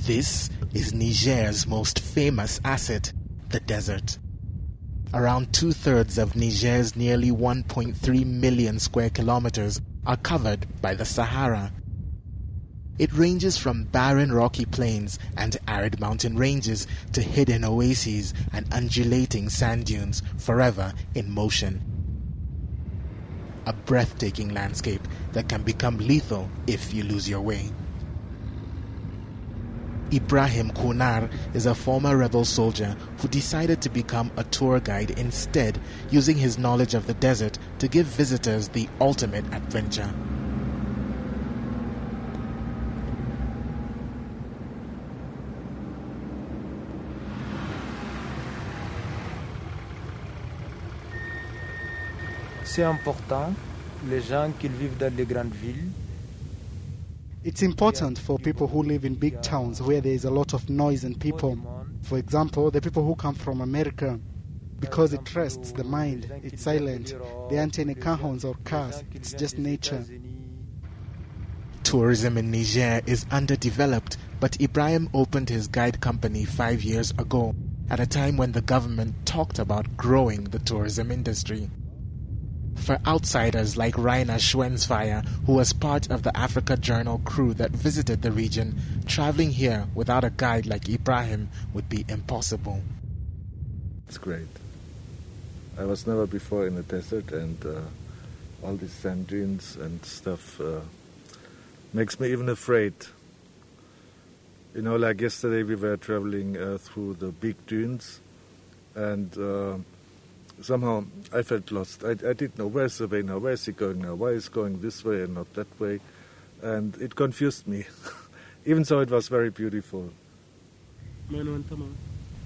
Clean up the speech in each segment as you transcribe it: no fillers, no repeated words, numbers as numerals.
This is Niger's most famous asset, the desert. Around 2/3 of Niger's nearly 1.3 million square kilometers are covered by the Sahara. It ranges from barren rocky plains and arid mountain ranges to hidden oases and undulating sand dunes, forever in motion. A breathtaking landscape that can become lethal if you lose your way. Ibrahim Kunar is a former rebel soldier who decided to become a tour guide instead, using his knowledge of the desert to give visitors the ultimate adventure. C'est important, les gens qui vivent dans les grandes villes. It's important for people who live in big towns where there is a lot of noise and people. For example, the people who come from America. Because it rests the mind, it's silent. There aren't any cahons or cars, it's just nature. Tourism in Niger is underdeveloped, but Ibrahim opened his guide company 5 years ago, at a time when the government talked about growing the tourism industry. For outsiders like Rainer Schwenzfeier, who was part of the Africa Journal crew that visited the region, traveling here without a guide like Ibrahim would be impossible. It's great. I was never before in the desert, and all these sand dunes and stuff makes me even afraid. You know, like yesterday we were traveling through the big dunes, and somehow I felt lost. I didn't know, where's the way now, where is he going now, why is he going this way and not that way, and it confused me. Even so, it was very beautiful.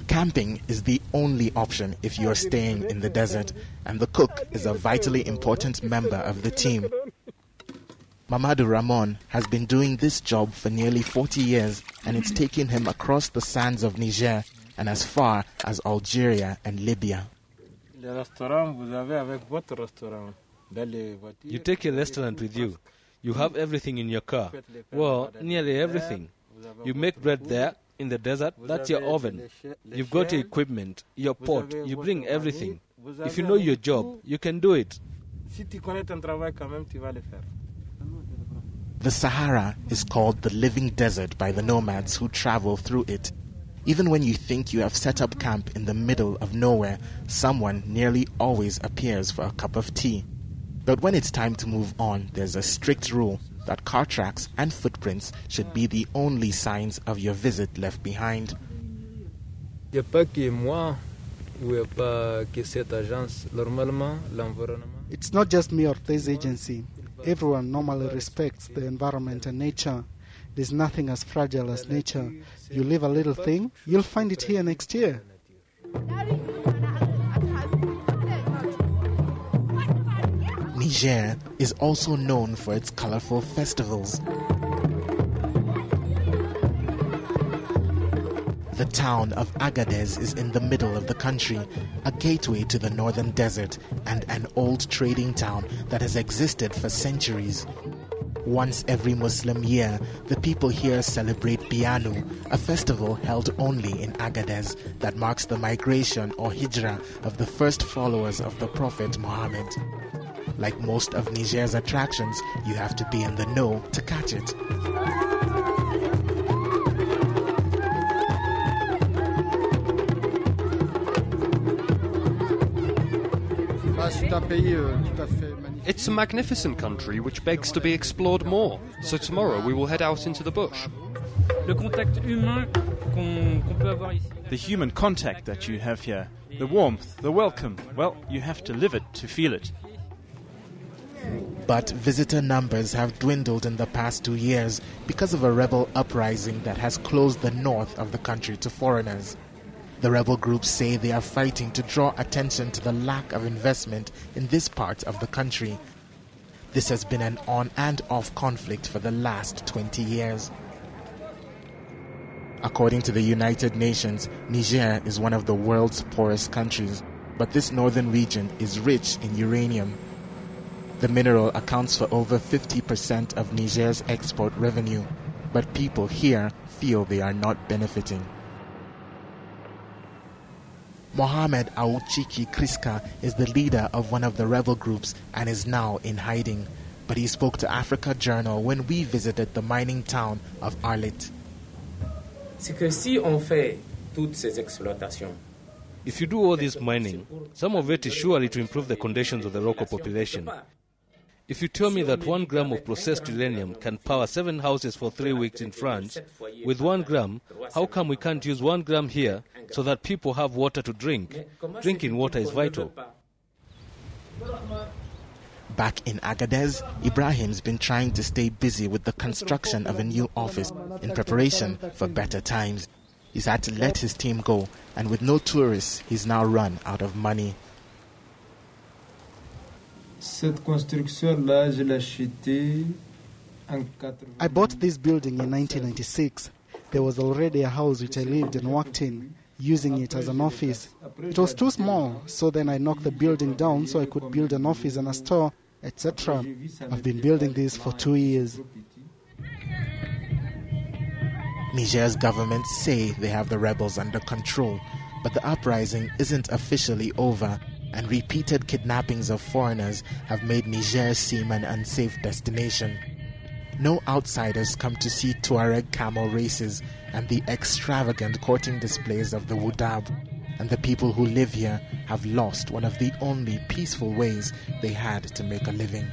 Camping is the only option if you are staying in the desert, and the cook is a vitally important member of the team. Mamadou Ramon has been doing this job for nearly 40 years, and it's taken him across the sands of Niger and as far as Algeria and Libya. You take your restaurant with you. You have everything in your car. Well, nearly everything. You make bread there, in the desert, that's your oven. You've got your equipment, your pot, you bring everything. If you know your job, you can do it. The Sahara is called the living desert by the nomads who travel through it. Even when you think you have set up camp in the middle of nowhere, someone nearly always appears for a cup of tea. But when it's time to move on, there's a strict rule that car tracks and footprints should be the only signs of your visit left behind. It's not just me or this agency. Everyone normally respects the environment and nature. There's nothing as fragile as nature. You leave a little thing, you'll find it here next year. Niger is also known for its colorful festivals. The town of Agadez is in the middle of the country, a gateway to the northern desert and an old trading town that has existed for centuries. Once every Muslim year, the people here celebrate Bianu, a festival held only in Agadez that marks the migration or hijrah of the first followers of the Prophet Muhammad. Like most of Niger's attractions, you have to be in the know to catch it. It's a magnificent country which begs to be explored more, so tomorrow we will head out into the bush. The human contact that you have here, the warmth, the welcome, well, you have to live it to feel it. But visitor numbers have dwindled in the past 2 years because of a rebel uprising that has closed the north of the country to foreigners. The rebel groups say they are fighting to draw attention to the lack of investment in this part of the country. This has been an on and off conflict for the last 20 years. According to the United Nations, Niger is one of the world's poorest countries, but this northern region is rich in uranium. The mineral accounts for over 50% of Niger's export revenue. but people here feel they are not benefiting. Mohamed Auchiki Kriska is the leader of one of the rebel groups and is now in hiding. But he spoke to Africa Journal when we visited the mining town of Arlit. If you do all this mining, some of it is surely to improve the conditions of the local population. If you tell me that 1 gram of processed uranium can power 7 houses for 3 weeks in France, with 1 gram, how come we can't use 1 gram here so that people have water to drink? Drinking water is vital. Back in Agadez, Ibrahim's been trying to stay busy with the construction of a new office in preparation for better times. He's had to let his team go, and with no tourists, he's now run out of money. I bought this building in 1996. There was already a house which I lived and worked in, using it as an office. It was too small, so then I knocked the building down so I could build an office and a store, etc. I've been building this for 2 years. Niger's government say they have the rebels under control, but the uprising isn't officially over, and repeated kidnappings of foreigners have made Niger seem an unsafe destination. No outsiders come to see Tuareg camel races and the extravagant courting displays of the Wudab, and the people who live here have lost one of the only peaceful ways they had to make a living.